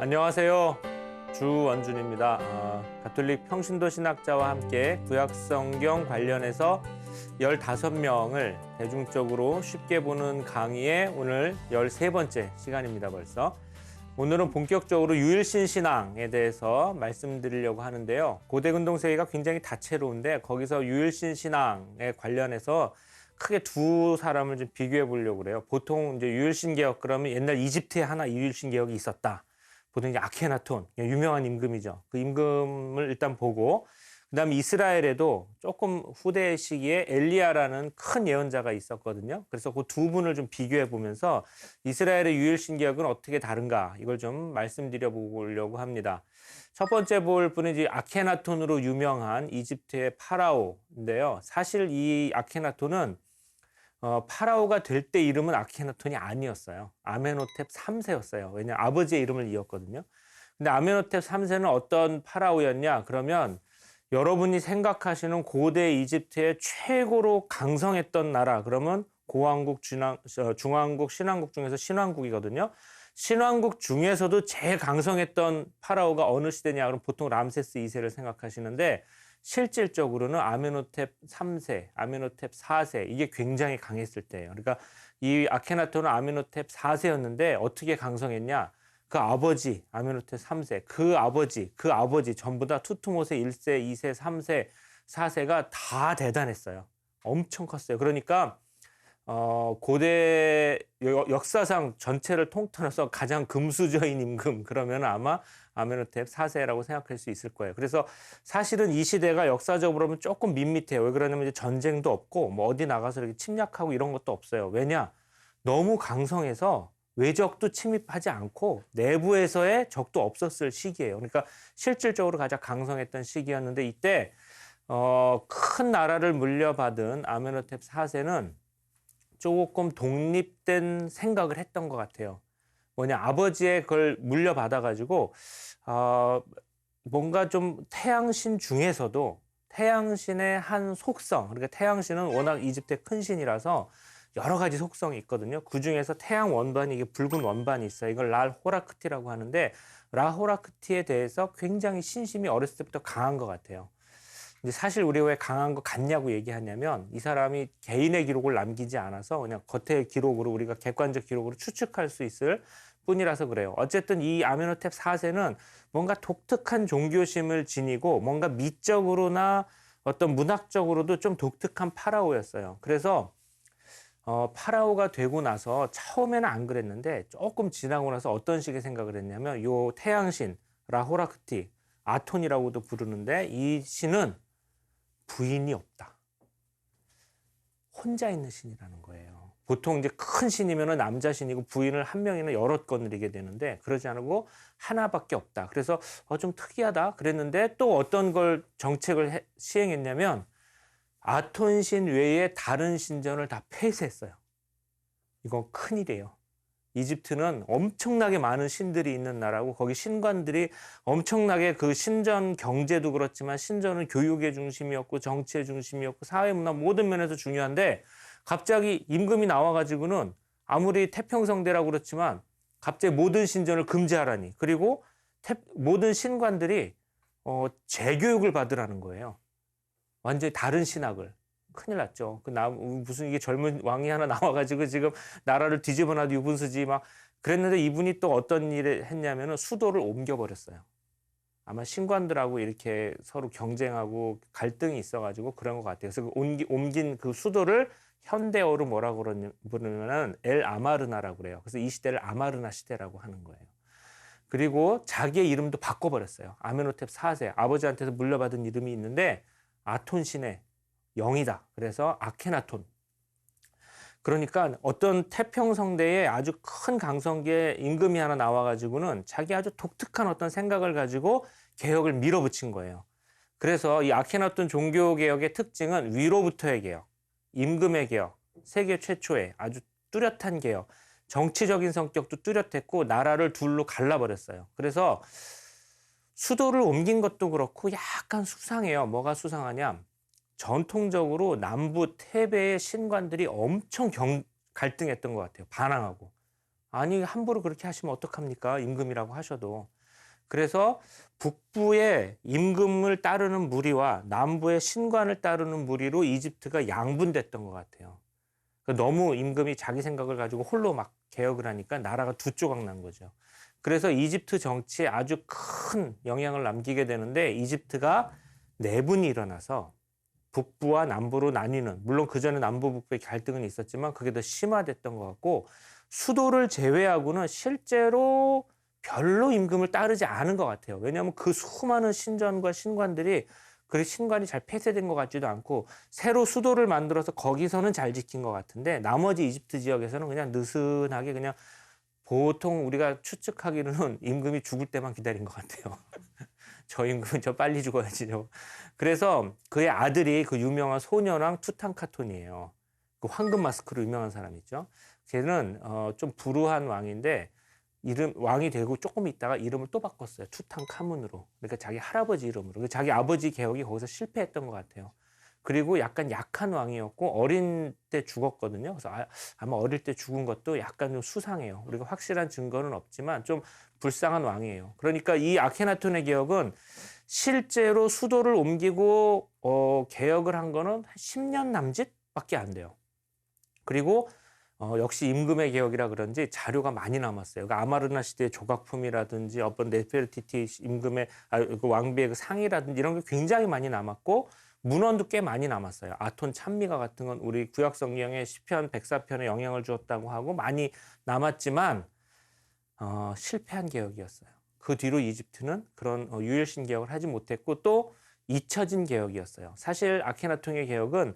안녕하세요. 주원준입니다. 가톨릭 평신도 신학자와 함께 구약성경 관련해서 15명을 대중적으로 쉽게 보는 강의의 오늘 13번째 시간입니다. 벌써. 오늘은 본격적으로 유일신 신앙에 대해서 말씀드리려고 하는데요. 고대 근동세계가 굉장히 다채로운데 거기서 유일신 신앙에 관련해서 크게 두 사람을 좀 비교해 보려고 그래요. 보통 이제 유일신 개혁 그러면 옛날 이집트에 하나 유일신 개혁이 있었다. 보통 이제 아케나톤, 유명한 임금이죠. 그 임금을 일단 보고, 그 다음에 이스라엘에도 조금 후대 시기에 엘리야라는 큰 예언자가 있었거든요. 그래서 그 두 분을 좀 비교해 보면서 이스라엘의 유일신 개혁은 어떻게 다른가, 이걸 좀 말씀드려 보려고 합니다. 첫 번째 볼 분은 이제 아케나톤으로 유명한 이집트의 파라오인데요. 사실 이 아케나톤은 파라오가 될 때 이름은 아케나톤이 아니었어요. 아메노텝 3세였어요. 왜냐하면 아버지의 이름을 이었거든요. 근데 아메노텝 3세는 어떤 파라오였냐? 그러면 여러분이 생각하시는 고대 이집트의 최고로 강성했던 나라, 그러면 고왕국, 중왕국, 신왕국 중에서 신왕국이거든요. 신왕국 중에서도 제일 강성했던 파라오가 어느 시대냐? 그럼 보통 람세스 2세를 생각하시는데 실질적으로는 아메노텝 3세, 아메노텝 4세 이게 굉장히 강했을 때예요. 그러니까 이 아케나톤은 아메노텝 4세였는데 어떻게 강성했냐? 그 아버지 아메노텝 3세, 그 아버지 전부 다 투투모세 1세, 2세, 3세, 4세가 다 대단했어요. 엄청 컸어요. 그러니까 고대 역사상 전체를 통틀어서 가장 금수저인 임금 그러면 아마 아메노텝 4세라고 생각할 수 있을 거예요. 그래서 사실은 이 시대가 역사적으로 보면 조금 밋밋해요. 왜 그러냐면 이제 전쟁도 없고 뭐 어디 나가서 이렇게 침략하고 이런 것도 없어요. 왜냐? 너무 강성해서 외적도 침입하지 않고 내부에서의 적도 없었을 시기예요. 그러니까 실질적으로 가장 강성했던 시기였는데 이때 큰 나라를 물려받은 아메노텝 4세는 조금 독립된 생각을 했던 것 같아요. 뭐냐, 아버지의 그걸 물려받아가지고, 뭔가 좀 태양신 중에서도 태양신의 한 속성, 그러니까 태양신은 워낙 이집트의 큰 신이라서 여러 가지 속성이 있거든요. 그 중에서 태양 원반이, 이게 붉은 원반이 있어요. 이걸 랄 호라크티라고 하는데, 라 호라크티에 대해서 굉장히 신심이 어렸을 때부터 강한 것 같아요. 근데 사실 우리가 왜 강한 거 같냐고 얘기하냐면 이 사람이 개인의 기록을 남기지 않아서 그냥 겉의 기록으로 우리가 객관적 기록으로 추측할 수 있을 뿐이라서 그래요. 어쨌든 이 아메노텝 4세는 뭔가 독특한 종교심을 지니고 뭔가 미적으로나 어떤 문학적으로도 좀 독특한 파라오였어요. 그래서 파라오가 되고 나서 처음에는 안 그랬는데 조금 지나고 나서 어떤 식의 생각을 했냐면 요 태양신 라호라크티 아톤이라고도 부르는데 이 신은 부인이 없다. 혼자 있는 신이라는 거예요. 보통 이제 큰 신이면 남자 신이고 부인을 한 명이나 여럿 거느리게 되는데 그러지 않고 하나밖에 없다. 그래서 좀 특이하다 그랬는데 또 어떤 걸 정책을 시행했냐면 아톤 신 외에 다른 신전을 다 폐쇄했어요. 이건 큰일이에요. 이집트는 엄청나게 많은 신들이 있는 나라고 거기 신관들이 엄청나게 그 신전 경제도 그렇지만 신전은 교육의 중심이었고 정치의 중심이었고 사회문화 모든 면에서 중요한데 갑자기 임금이 나와가지고는 아무리 태평성대라고 그렇지만 갑자기 모든 신전을 금지하라니 그리고 모든 신관들이 재교육을 받으라는 거예요. 완전히 다른 신학을. 큰일 났죠. 무슨 이게 젊은 왕이 하나 나와가지고 지금 나라를 뒤집어놔도 유분수지 막 그랬는데 이분이 또 어떤 일을 했냐면은 수도를 옮겨버렸어요. 아마 신관들하고 이렇게 서로 경쟁하고 갈등이 있어가지고 그런 것 같아요. 그래서 옮긴 그 수도를 현대어로 뭐라고 부르냐면은 엘 아마르나라고 그래요. 그래서 이 시대를 아마르나 시대라고 하는 거예요. 그리고 자기의 이름도 바꿔버렸어요. 아메노텝 4세. 아버지한테서 물려받은 이름이 있는데 아톤 신의 영이다. 그래서 아케나톤. 그러니까 어떤 태평성대에 아주 큰 강성계의 임금이 하나 나와가지고는 자기 아주 독특한 어떤 생각을 가지고 개혁을 밀어붙인 거예요. 그래서 이 아케나톤 종교개혁의 특징은 위로부터의 개혁, 임금의 개혁, 세계 최초의 아주 뚜렷한 개혁, 정치적인 성격도 뚜렷했고 나라를 둘로 갈라버렸어요. 그래서 수도를 옮긴 것도 그렇고 약간 수상해요. 뭐가 수상하냐? 전통적으로 남부 테베의 신관들이 엄청 갈등했던 것 같아요. 반항하고. 아니 함부로 그렇게 하시면 어떡합니까? 임금이라고 하셔도. 그래서 북부의 임금을 따르는 무리와 남부의 신관을 따르는 무리로 이집트가 양분됐던 것 같아요. 너무 임금이 자기 생각을 가지고 홀로 막 개혁을 하니까 나라가 두 조각 난 거죠. 그래서 이집트 정치에 아주 큰 영향을 남기게 되는데 이집트가 내분이 일어나서 북부와 남부로 나뉘는, 물론 그전에 남부 북부의 갈등은 있었지만 그게 더 심화됐던 것 같고, 수도를 제외하고는 실제로 별로 임금을 따르지 않은 것 같아요. 왜냐하면 그 수많은 신전과 신관들이 그 신관이 잘 폐쇄된 것 같지도 않고 새로 수도를 만들어서 거기서는 잘 지킨 것 같은데 나머지 이집트 지역에서는 그냥 느슨하게 그냥 보통 우리가 추측하기로는 임금이 죽을 때만 기다린 것 같아요. 저 임금은 저 빨리 죽어야지. 그래서 그의 아들이 그 유명한 소년왕 투탕카톤이에요. 그 황금 마스크로 유명한 사람 있죠. 걔는 좀 불우한 왕인데 왕이 되고 조금 있다가 이름을 또 바꿨어요. 투탕카문으로. 그러니까 자기 할아버지 이름으로. 자기 아버지 개혁이 거기서 실패했던 것 같아요. 그리고 약간 약한 왕이었고 어린 때 죽었거든요. 그래서 아마 어릴 때 죽은 것도 약간 좀 수상해요. 우리가 확실한 증거는 없지만 좀 불쌍한 왕이에요. 그러니까 이 아케나톤의 개혁은 실제로 수도를 옮기고 개혁을 한 거는 한 10년 남짓밖에 안 돼요. 그리고 역시 임금의 개혁이라 그런지 자료가 많이 남았어요. 그러니까 아마르나 시대의 조각품이라든지 어떤 네페르티티 임금의 그 왕비의 그 상이라든지 이런 게 굉장히 많이 남았고 문헌도 꽤 많이 남았어요. 아톤 찬미가 같은 건 우리 구약 성경의 시편 104편에 영향을 주었다고 하고 많이 남았지만 실패한 개혁이었어요. 그 뒤로 이집트는 그런 유일신 개혁을 하지 못했고 또 잊혀진 개혁이었어요. 사실 아케나톤의 개혁은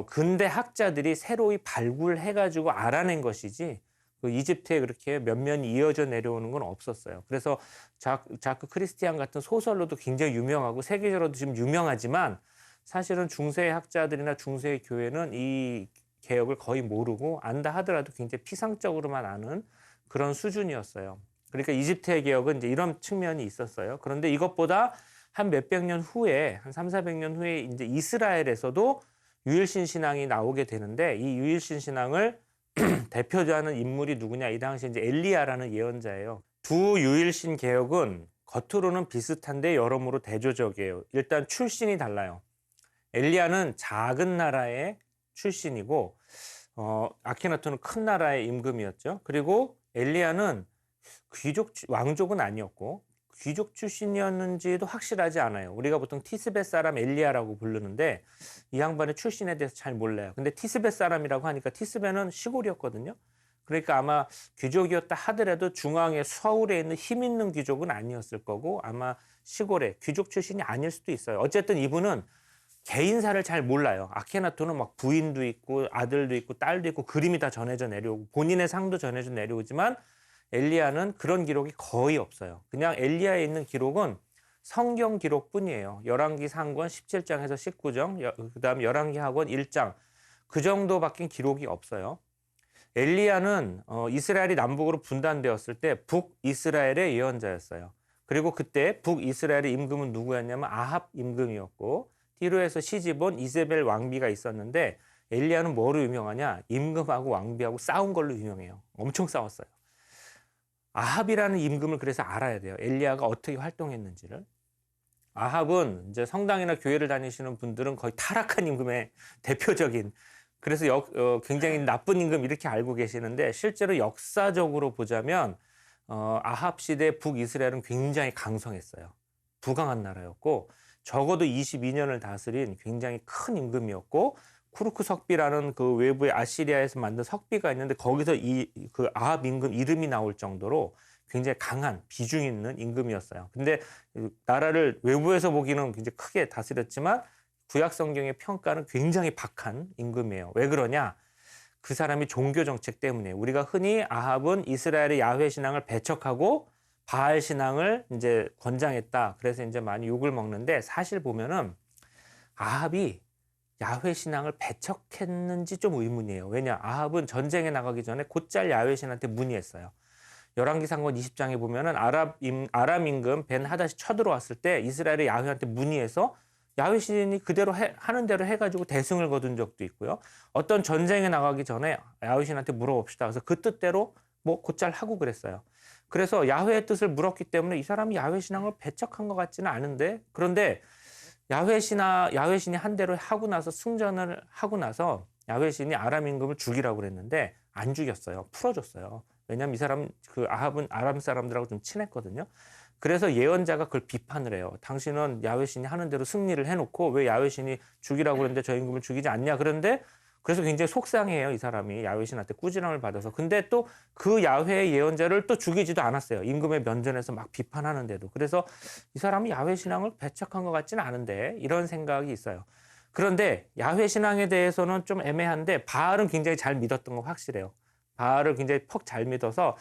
근대 학자들이 새로이 발굴해가지고 알아낸 것이지 그 이집트에 그렇게 면면이 이어져 내려오는 건 없었어요. 그래서 자크 크리스티안 같은 소설로도 굉장히 유명하고 세계적으로도 지금 유명하지만 사실은 중세의 학자들이나 중세의 교회는 이 개혁을 거의 모르고 안다 하더라도 굉장히 피상적으로만 아는 그런 수준이었어요. 그러니까 이집트의 개혁은 이제 이런 측면이 있었어요. 그런데 이것보다 한 몇백 년 후에, 한 300~400년 후에 이제 이스라엘에서도 유일신 신앙이 나오게 되는데 이 유일신 신앙을 대표하는 인물이 누구냐? 이 당시 이제 엘리야라는 예언자예요. 두 유일신 개혁은 겉으로는 비슷한데 여러모로 대조적이에요. 일단 출신이 달라요. 엘리야는 작은 나라의 출신이고 아케나톤은 큰 나라의 임금이었죠. 그리고 엘리야는 왕족은 아니었고 귀족 출신이었는지도 확실하지 않아요. 우리가 보통 티스벳 사람 엘리야라고 부르는데 이 양반의 출신에 대해서 잘 몰라요. 근데 티스벳 사람이라고 하니까 티스벳은 시골이었거든요. 그러니까 아마 귀족이었다 하더라도 중앙의 서울에 있는 힘 있는 귀족은 아니었을 거고 아마 시골의 귀족 출신이 아닐 수도 있어요. 어쨌든 이분은 개인사를 잘 몰라요. 아케나톤은 막 부인도 있고 아들도 있고 딸도 있고 그림이 다 전해져 내려오고 본인의 상도 전해져 내려오지만 엘리야는 그런 기록이 거의 없어요. 그냥 엘리야에 있는 기록은 성경 기록뿐이에요. 열왕기 상권 17장에서 19장, 그다음 열왕기 하권 1장 그 정도밖에 기록이 없어요. 엘리야는 이스라엘이 남북으로 분단되었을 때 북이스라엘의 예언자였어요. 그리고 그때 북이스라엘의 임금은 누구였냐면 아합 임금이었고 티로에서 시집온 이세벨 왕비가 있었는데 엘리야는 뭐로 유명하냐? 임금하고 왕비하고 싸운 걸로 유명해요. 엄청 싸웠어요. 아합이라는 임금을 그래서 알아야 돼요. 엘리야가 어떻게 활동했는지를. 아합은 이제 성당이나 교회를 다니시는 분들은 거의 타락한 임금의 대표적인 그래서 굉장히 나쁜 임금 이렇게 알고 계시는데 실제로 역사적으로 보자면 아합 시대 북이스라엘은 굉장히 강성했어요. 부강한 나라였고 적어도 22년을 다스린 굉장히 큰 임금이었고 쿠르크 석비라는 그 외부의 아시리아에서 만든 석비가 있는데 거기서 그 아합 임금 이름이 나올 정도로 굉장히 강한 비중 있는 임금이었어요. 근데 나라를 외부에서 보기는 굉장히 크게 다스렸지만 구약 성경의 평가는 굉장히 박한 임금이에요. 왜 그러냐? 그 사람이 종교 정책 때문에 우리가 흔히 아합은 이스라엘의 야훼 신앙을 배척하고 바알 신앙을 이제 권장했다. 그래서 이제 많이 욕을 먹는데 사실 보면은 아합이 야훼 신앙을 배척했는지 좀 의문이에요. 왜냐? 아합은 전쟁에 나가기 전에 곧잘 야훼 신한테 문의했어요. 열왕기 상권 20장에 보면은 아람 임금 벤 하닷이 쳐들어왔을 때 이스라엘의 야훼한테 문의해서 야훼 신이 그대로 하는 대로 해가지고 대승을 거둔 적도 있고요. 어떤 전쟁에 나가기 전에 야훼 신한테 물어봅시다. 그래서 그 뜻대로 뭐 곧잘 하고 그랬어요. 그래서 야훼의 뜻을 물었기 때문에 이 사람이 야훼 신앙을 배척한 것 같지는 않은데, 그런데 야훼 신이 한 대로 하고 나서 승전을 하고 나서 야훼 신이 아람 임금을 죽이라고 그랬는데 안 죽였어요. 풀어줬어요. 왜냐하면 이 사람 그 아합은 아람 사람들하고 좀 친했거든요. 그래서 예언자가 그걸 비판을 해요. 당신은 야훼 신이 하는 대로 승리를 해놓고 왜 야훼 신이 죽이라고 그랬는데 저 임금을 죽이지 않냐. 그런데 그래서 굉장히 속상해요. 이 사람이 야훼 신한테 꾸지람을 받아서. 근데 또 그 야훼의 예언자를 또 죽이지도 않았어요. 임금의 면전에서 막 비판하는데도. 그래서 이 사람이 야훼 신앙을 배척한 것 같지는 않은데 이런 생각이 있어요. 그런데 야훼 신앙에 대해서는 좀 애매한데 바알은 굉장히 잘 믿었던 건 확실해요. 바알을 굉장히 퍽 잘 믿어서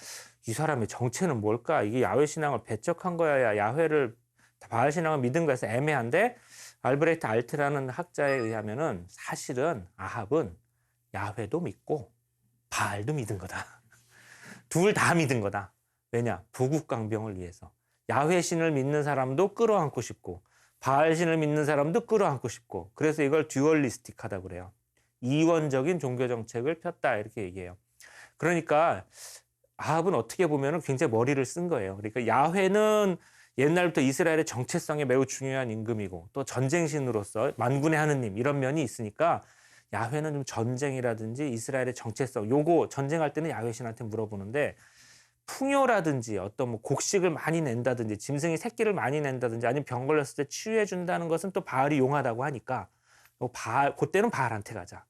이 사람의 정체는 뭘까? 이게 야훼 신앙을 배척한 거야, 야훼를 바알 신앙을 믿은 거에서 애매한데, 알브레히트 알트라는 학자에 의하면은 사실은 아합은 야훼도 믿고 바알도 믿은 거다. 둘 다 믿은 거다. 왜냐? 부국강병을 위해서. 야훼 신을 믿는 사람도 끌어안고 싶고 바알 신을 믿는 사람도 끌어안고 싶고, 그래서 이걸 듀얼리스틱하다고 그래요. 이원적인 종교 정책을 폈다 이렇게 얘기해요. 그러니까 아합은 어떻게 보면 굉장히 머리를 쓴 거예요. 그러니까 야훼는 옛날부터 이스라엘의 정체성에 매우 중요한 임금이고 또 전쟁신으로서 만군의 하느님 이런 면이 있으니까 야훼는 좀 전쟁이라든지 이스라엘의 정체성, 요거 전쟁할 때는 야훼 신한테 물어보는데, 풍요라든지 어떤 뭐 곡식을 많이 낸다든지 짐승이 새끼를 많이 낸다든지 아니면 병 걸렸을 때 치유해 준다는 것은 또 바알이 용하다고 하니까 그때는 바알한테 가자.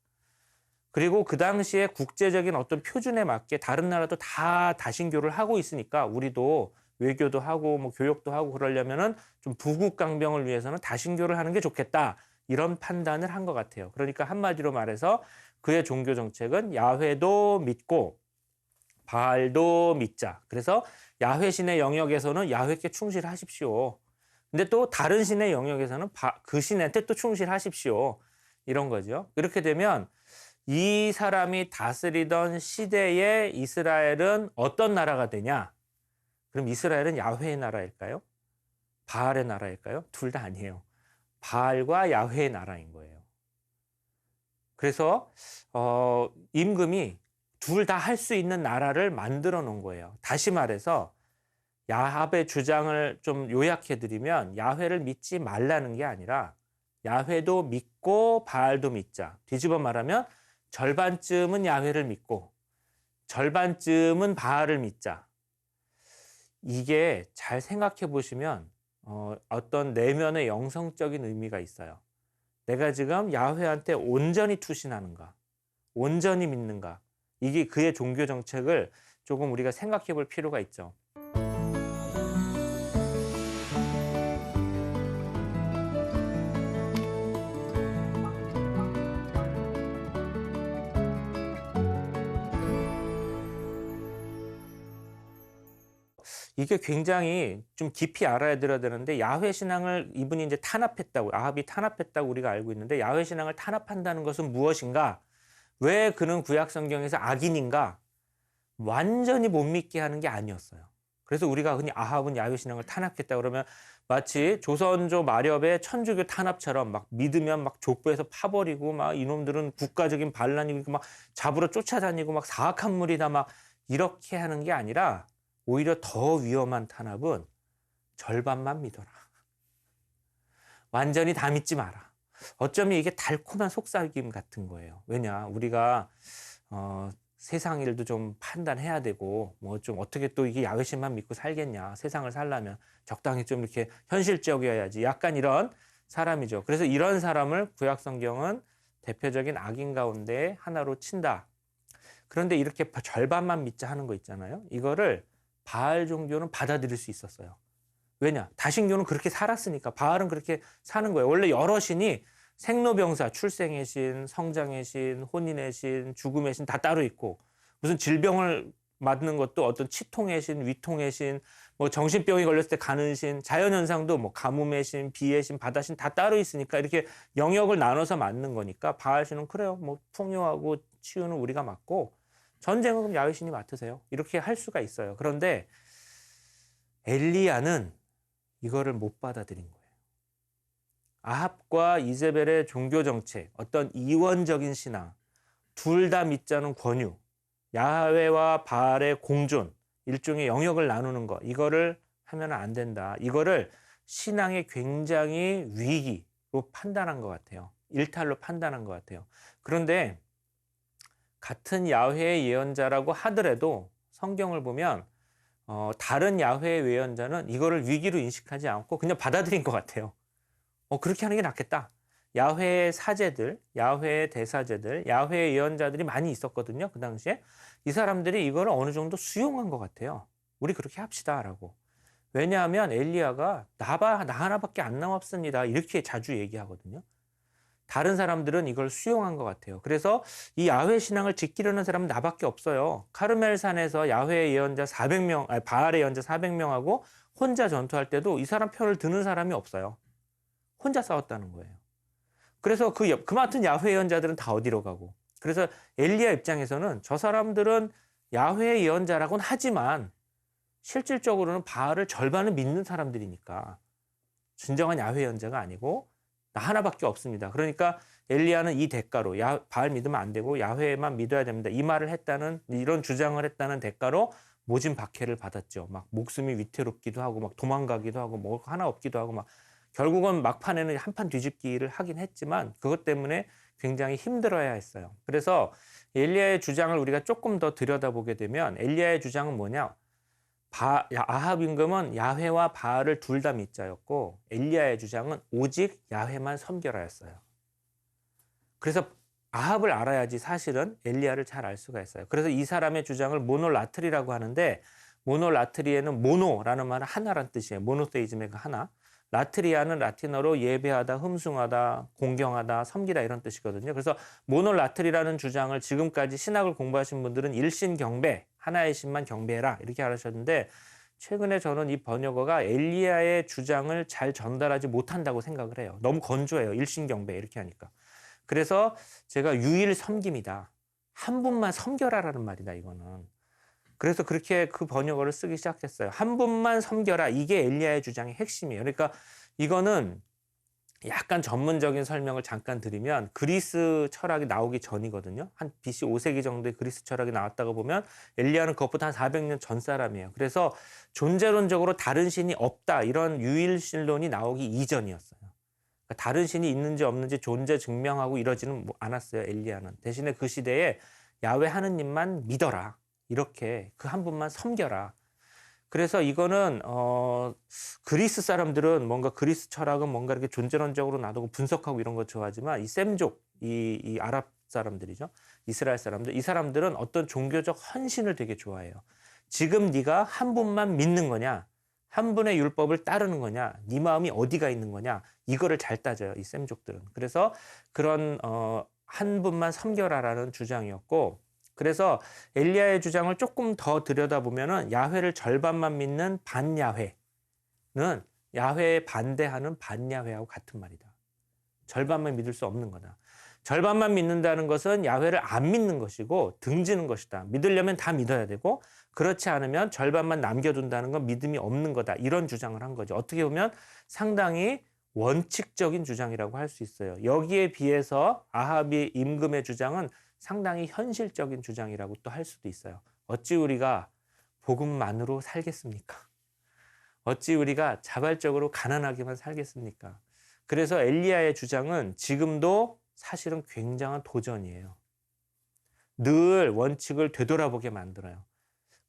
그리고 그 당시에 국제적인 어떤 표준에 맞게 다른 나라도 다 다신교를 하고 있으니까 우리도 외교도 하고 뭐 교육도 하고 그러려면은 좀 부국강병을 위해서는 다신교를 하는 게 좋겠다. 이런 판단을 한 것 같아요. 그러니까 한마디로 말해서 그의 종교 정책은 야훼도 믿고 바알도 믿자. 그래서 야훼 신의 영역에서는 야훼께 충실하십시오. 근데 또 다른 신의 영역에서는 그 신한테 또 충실하십시오. 이런 거죠. 이렇게 되면 이 사람이 다스리던 시대에 이스라엘은 어떤 나라가 되냐? 그럼 이스라엘은 야훼의 나라일까요? 바알의 나라일까요? 둘 다 아니에요. 바알과 야훼의 나라인 거예요. 그래서 임금이 둘 다 할 수 있는 나라를 만들어 놓은 거예요. 다시 말해서 야합의 주장을 좀 요약해 드리면 야훼를 믿지 말라는 게 아니라 야훼도 믿고 바알도 믿자. 뒤집어 말하면 절반쯤은 야훼를 믿고 절반쯤은 바알을 믿자. 이게 잘 생각해 보시면 어떤 내면의 영성적인 의미가 있어요. 내가 지금 야훼한테 온전히 투신하는가, 온전히 믿는가, 이게 그의 종교 정책을 조금 우리가 생각해 볼 필요가 있죠. 이게 굉장히 좀 깊이 알아야 들어야 되는데, 야훼 신앙을 이분이 이제 탄압했다고, 아합이 탄압했다고 우리가 알고 있는데, 야훼 신앙을 탄압한다는 것은 무엇인가? 왜 그는 구약 성경에서 악인인가? 완전히 못 믿게 하는 게 아니었어요. 그래서 우리가 흔히 아합은 야훼 신앙을 탄압했다 그러면 마치 조선조 마렵의 천주교 탄압처럼 막 믿으면 막 족보에서 파버리고 막 이놈들은 국가적인 반란이고 막 잡으러 쫓아다니고 막 사악한 무리다 막 이렇게 하는 게 아니라, 오히려 더 위험한 탄압은 절반만 믿어라. 완전히 다 믿지 마라. 어쩌면 이게 달콤한 속삭임 같은 거예요. 왜냐, 우리가 세상 일도 좀 판단해야 되고 뭐 좀 어떻게 또 이게 야훼신만 믿고 살겠냐. 세상을 살려면 적당히 좀 이렇게 현실적이어야지. 약간 이런 사람이죠. 그래서 이런 사람을 구약 성경은 대표적인 악인 가운데 하나로 친다. 그런데 이렇게 절반만 믿자 하는 거 있잖아요. 이거를 바알 종교는 받아들일 수 있었어요. 왜냐? 다신교는 그렇게 살았으니까. 바알은 그렇게 사는 거예요. 원래 여러 신이 생로병사, 출생의 신, 성장의 신, 혼인의 신, 죽음의 신 다 따로 있고, 무슨 질병을 맞는 것도 어떤 치통의 신, 위통의 신, 뭐 정신병이 걸렸을 때 가는 신, 자연현상도 뭐 가뭄의 신, 비의 신, 바다신 다 따로 있으니까 이렇게 영역을 나눠서 맞는 거니까 바알 신은 그래요. 뭐 풍요하고 치유는 우리가 맡고 전쟁은 그럼 야훼 신이 맡으세요. 이렇게 할 수가 있어요. 그런데 엘리야는 이거를 못 받아들인 거예요. 아합과 이세벨의 종교 정책, 어떤 이원적인 신앙, 둘 다 믿자는 권유, 야훼와 바알의 공존, 일종의 영역을 나누는 거, 이거를 하면 안 된다. 이거를 신앙의 굉장히 위기로 판단한 것 같아요. 일탈로 판단한 것 같아요. 그런데 같은 야훼의 예언자라고 하더라도 성경을 보면 다른 야훼의 예언자는 이거를 위기로 인식하지 않고 그냥 받아들인 것 같아요. 그렇게 하는 게 낫겠다. 야훼의 사제들, 야훼의 대사제들, 야훼의 예언자들이 많이 있었거든요. 그 당시에. 이 사람들이 이걸 어느 정도 수용한 것 같아요. 우리 그렇게 합시다라고. 왜냐하면 엘리야가 나 하나밖에 안 남았습니다. 이렇게 자주 얘기하거든요. 다른 사람들은 이걸 수용한 것 같아요. 그래서 이 야훼 신앙을 지키려는 사람은 나밖에 없어요. 카르멜산에서 야훼 예언자 400명, 아니 바알의 예언자 400명하고 혼자 전투할 때도 이 사람 편을 드는 사람이 없어요. 혼자 싸웠다는 거예요. 그래서 그 같은 야훼 예언자들은 다 어디로 가고. 그래서 엘리야 입장에서는 저 사람들은 야훼 예언자라고는 하지만 실질적으로는 바알을 절반을 믿는 사람들이니까 진정한 야훼 예언자가 아니고 나 하나밖에 없습니다. 그러니까 엘리야는 이 대가로 바알 믿으면 안 되고 야훼만 믿어야 됩니다. 이 말을 했다는, 이런 주장을 했다는 대가로 모진 박해를 받았죠. 막 목숨이 위태롭기도 하고 막 도망가기도 하고 뭐 하나 없기도 하고 막 결국은 막판에는 한판 뒤집기를 하긴 했지만 그것 때문에 굉장히 힘들어야 했어요. 그래서 엘리야의 주장을 우리가 조금 더 들여다보게 되면 엘리야의 주장은 뭐냐? 아합 임금은 야훼와 바알을 둘 다 믿자였고 엘리야의 주장은 오직 야훼만 섬겨라였어요. 그래서 아합을 알아야지 사실은 엘리야를 잘 알 수가 있어요. 그래서 이 사람의 주장을 모노라트리라고 하는데, 모노라트리에는 모노라는 말은 하나란 뜻이에요. 모노테이즘의 그 하나. 라트리아는 라틴어로 예배하다, 흠숭하다, 공경하다, 섬기다 이런 뜻이거든요. 그래서 모노라트리라는 주장을 지금까지 신학을 공부하신 분들은 일신경배, 하나의 신만 경배해라 이렇게 하셨는데, 최근에 저는 이 번역어가 엘리야의 주장을 잘 전달하지 못한다고 생각을 해요. 너무 건조해요. 일신경배 이렇게 하니까. 그래서 제가 유일 섬김이다. 한 분만 섬겨라라는 말이다 이거는. 그래서 그렇게 그 번역어를 쓰기 시작했어요. 한 분만 섬겨라. 이게 엘리야의 주장의 핵심이에요. 그러니까 이거는 약간 전문적인 설명을 잠깐 드리면 그리스 철학이 나오기 전이거든요. 한 BC 5세기 정도의 그리스 철학이 나왔다고 보면 엘리야는 그것보다 한 400년 전 사람이에요. 그래서 존재론적으로 다른 신이 없다. 이런 유일신론이 나오기 이전이었어요. 그러니까 다른 신이 있는지 없는지 존재 증명하고 이러지는 않았어요. 엘리야는. 대신에 그 시대에 야훼 하느님만 믿어라. 이렇게 그 한 분만 섬겨라. 그래서 이거는 그리스 사람들은 뭔가 그리스 철학은 뭔가 이렇게 존재론적으로 놔두고 분석하고 이런 거 좋아하지만 이 셈족, 이 아랍 사람들이죠. 이스라엘 사람들. 이 사람들은 어떤 종교적 헌신을 되게 좋아해요. 지금 네가 한 분만 믿는 거냐? 한 분의 율법을 따르는 거냐? 네 마음이 어디가 있는 거냐? 이거를 잘 따져요. 이 셈족들은. 그래서 그런 한 분만 섬겨라라는 주장이었고, 그래서 엘리야의 주장을 조금 더 들여다보면은 야훼를 절반만 믿는 반야훼는 야훼에 반대하는 반야훼하고 같은 말이다. 절반만 믿을 수 없는 거다. 절반만 믿는다는 것은 야훼를 안 믿는 것이고 등지는 것이다. 믿으려면 다 믿어야 되고 그렇지 않으면 절반만 남겨둔다는 건 믿음이 없는 거다. 이런 주장을 한 거죠. 어떻게 보면 상당히 원칙적인 주장이라고 할 수 있어요. 여기에 비해서 아합이 임금의 주장은 상당히 현실적인 주장이라고 또 할 수도 있어요. 어찌 우리가 복음만으로 살겠습니까? 어찌 우리가 자발적으로 가난하게만 살겠습니까? 그래서 엘리야의 주장은 지금도 사실은 굉장한 도전이에요. 늘 원칙을 되돌아보게 만들어요.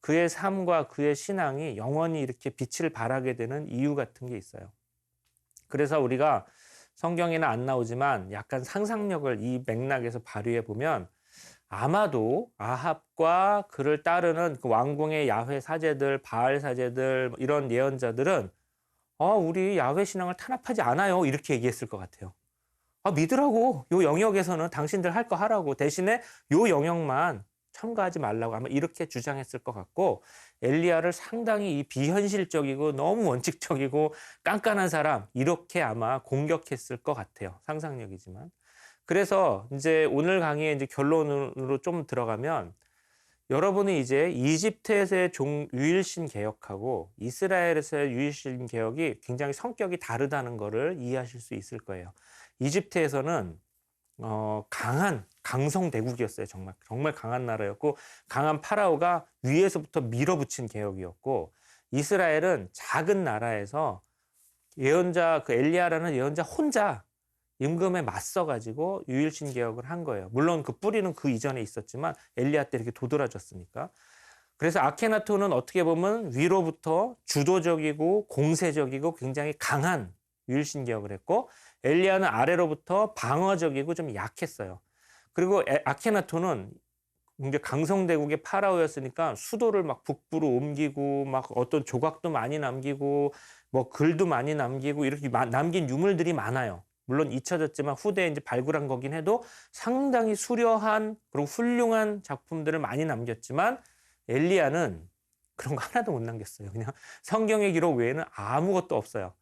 그의 삶과 그의 신앙이 영원히 이렇게 빛을 발하게 되는 이유 같은 게 있어요. 그래서 우리가 성경에는 안 나오지만 약간 상상력을 이 맥락에서 발휘해 보면 아마도 아합과 그를 따르는 그 왕궁의 야훼 사제들, 바알 사제들 이런 예언자들은 우리 야훼 신앙을 탄압하지 않아요. 이렇게 얘기했을 것 같아요. 믿으라고. 요 영역에서는 당신들 할 거 하라고. 대신에 요 영역만 참가하지 말라고 아마 이렇게 주장했을 것 같고, 엘리야를 상당히 이 비현실적이고 너무 원칙적이고 깐깐한 사람 이렇게 아마 공격했을 것 같아요. 상상력이지만. 그래서 이제 오늘 강의의 이제 결론으로 좀 들어가면, 여러분이 이제 이집트에서의 유일신 개혁하고 이스라엘에서의 유일신 개혁이 굉장히 성격이 다르다는 것을 이해하실 수 있을 거예요. 이집트에서는 강한 강성대국이었어요. 정말 정말 강한 나라였고 강한 파라오가 위에서부터 밀어붙인 개혁이었고 이스라엘은 작은 나라에서 예언자 그 엘리야라는 예언자 혼자 임금에 맞서 가지고 유일신 개혁을 한 거예요. 물론 그 뿌리는 그 이전에 있었지만 엘리야 때 이렇게 도드라졌으니까. 그래서 아케나톤은 어떻게 보면 위로부터 주도적이고 공세적이고 굉장히 강한 유일신 개혁을 했고 엘리야는 아래로부터 방어적이고 좀 약했어요. 그리고 아케나톤은 이제 강성대국의 파라오였으니까 수도를 막 북부로 옮기고 막 어떤 조각도 많이 남기고 뭐 글도 많이 남기고 이렇게 남긴 유물들이 많아요. 물론 잊혀졌지만 후대에 이제 발굴한 거긴 해도 상당히 수려한 그리고 훌륭한 작품들을 많이 남겼지만 엘리야는 그런 거 하나도 못 남겼어요. 그냥 성경의 기록 외에는 아무것도 없어요.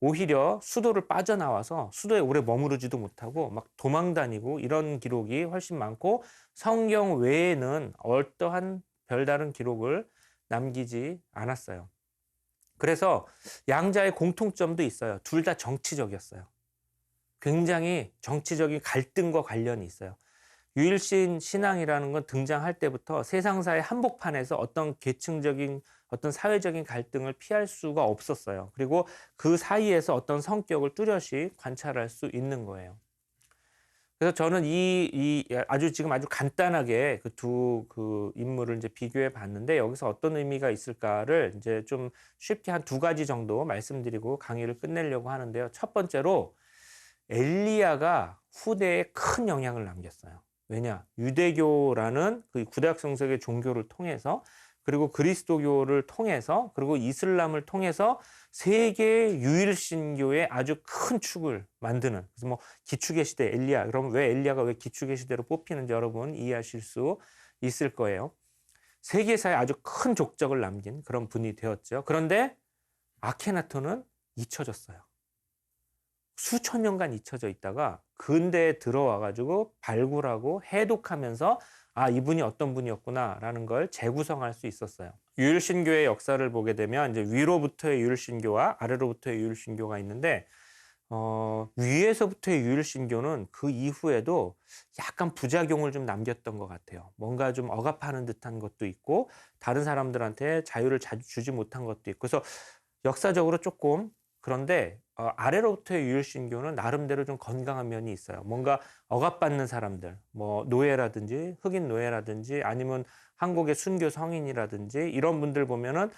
오히려 수도를 빠져나와서 수도에 오래 머무르지도 못하고 막 도망 다니고 이런 기록이 훨씬 많고 성경 외에는 어떠한 별다른 기록을 남기지 않았어요. 그래서 양자의 공통점도 있어요. 둘 다 정치적이었어요. 굉장히 정치적인 갈등과 관련이 있어요. 유일신 신앙이라는 건 등장할 때부터 세상사의 한복판에서 어떤 계층적인 어떤 사회적인 갈등을 피할 수가 없었어요. 그리고 그 사이에서 어떤 성격을 뚜렷이 관찰할 수 있는 거예요. 그래서 저는 지금 아주 간단하게 그 두 인물을 이제 비교해 봤는데 여기서 어떤 의미가 있을까를 이제 좀 쉽게 한 두 가지 정도 말씀드리고 강의를 끝내려고 하는데요. 첫 번째로 엘리야가 후대에 큰 영향을 남겼어요. 왜냐? 유대교라는 그 구약 성서의 종교를 통해서 그리고 그리스도교를 통해서 그리고 이슬람을 통해서 세계 유일신교의 아주 큰 축을 만드는 그래서 뭐 기축의 시대 엘리야 그러면 왜 엘리야가 왜 기축의 시대로 뽑히는지 여러분 이해하실 수 있을 거예요. 세계사에 아주 큰 족적을 남긴 그런 분이 되었죠. 그런데 아케나톤은 잊혀졌어요. 수천 년간 잊혀져 있다가 근대에 들어와 가지고 발굴하고 해독하면서 아 이분이 어떤 분이었구나라는 걸 재구성할 수 있었어요. 유일신교의 역사를 보게 되면 이제 위로부터의 유일신교와 아래로부터의 유일신교가 있는데 위에서부터의 유일신교는 그 이후에도 약간 부작용을 좀 남겼던 것 같아요. 뭔가 좀 억압하는 듯한 것도 있고 다른 사람들한테 자유를 주지 못한 것도 있고 그래서 역사적으로 조금 그런데 아래로부터의 유일신교는 나름대로 좀 건강한 면이 있어요. 뭔가 억압받는 사람들, 뭐 노예라든지 흑인 노예라든지 아니면 한국의 순교 성인이라든지 이런 분들 보면은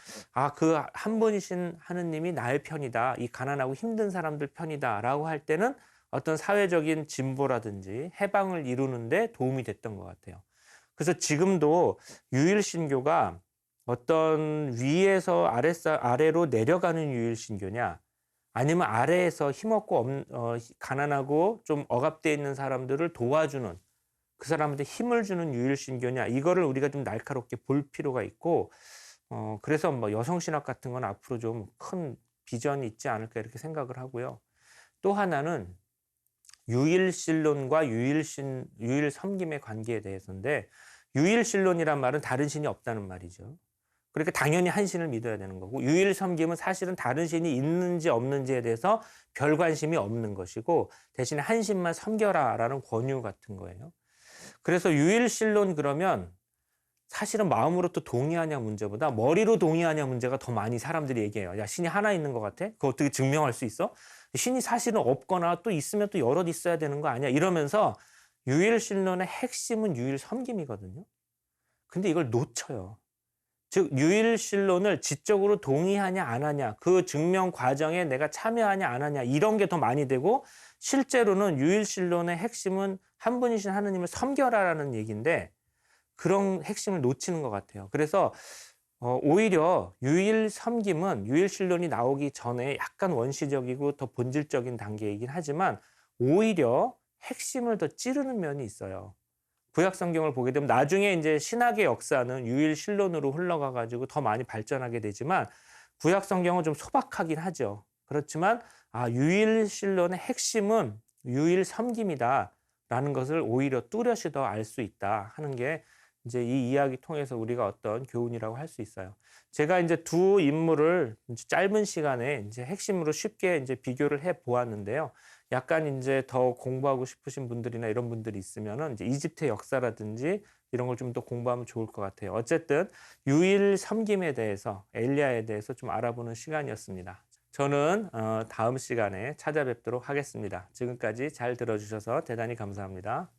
그 한 분이신 하느님이 나의 편이다. 이 가난하고 힘든 사람들 편이다라고 할 때는 어떤 사회적인 진보라든지 해방을 이루는데 도움이 됐던 것 같아요. 그래서 지금도 유일신교가 어떤 위에서 아래로 내려가는 유일신교냐 아니면 아래에서 힘없고 가난하고 좀 억압되어 있는 사람들을 도와주는 그 사람한테 힘을 주는 유일신교냐 이거를 우리가 좀 날카롭게 볼 필요가 있고 그래서 뭐 여성신학 같은 건 앞으로 좀 큰 비전이 있지 않을까 이렇게 생각을 하고요. 또 하나는 유일신론과 유일섬김의 관계에 대해서인데 유일신론이란 말은 다른 신이 없다는 말이죠. 그러니까 당연히 한 신을 믿어야 되는 거고 유일섬김은 사실은 다른 신이 있는지 없는지에 대해서 별 관심이 없는 것이고 대신에 한 신만 섬겨라라는 권유 같은 거예요. 그래서 유일신론 그러면 사실은 마음으로 또 동의하냐 문제보다 머리로 동의하냐 문제가 더 많이 사람들이 얘기해요. 야 신이 하나 있는 것 같아? 그거 어떻게 증명할 수 있어? 신이 사실은 없거나 또 있으면 또 여럿 있어야 되는 거 아니야? 이러면서 유일신론의 핵심은 유일섬김이거든요. 근데 이걸 놓쳐요. 즉 유일신론을 지적으로 동의하냐 안 하냐 그 증명 과정에 내가 참여하냐 안 하냐 이런 게 더 많이 되고 실제로는 유일신론의 핵심은 한 분이신 하느님을 섬겨라라는 얘기인데 그런 핵심을 놓치는 것 같아요. 그래서 오히려 유일섬김은 유일신론이 나오기 전에 약간 원시적이고 더 본질적인 단계이긴 하지만 오히려 핵심을 더 찌르는 면이 있어요. 구약 성경을 보게 되면 나중에 이제 신학의 역사는 유일신론으로 흘러가 가지고 더 많이 발전하게 되지만 구약 성경은 좀 소박하긴 하죠. 그렇지만 유일신론의 핵심은 유일섬김이다라는 것을 오히려 뚜렷이 더 알 수 있다 하는 게 이제 이 이야기 통해서 우리가 어떤 교훈이라고 할 수 있어요. 제가 이제 두 인물을 이제 짧은 시간에 이제 핵심으로 쉽게 이제 비교를 해 보았는데요. 약간 이제 더 공부하고 싶으신 분들이나 이런 분들이 있으면은 이제 이집트의 역사라든지 이런 걸 좀 더 공부하면 좋을 것 같아요. 어쨌든 유일 섬김에 대해서 엘리야에 대해서 좀 알아보는 시간이었습니다. 저는 다음 시간에 찾아뵙도록 하겠습니다. 지금까지 잘 들어주셔서 대단히 감사합니다.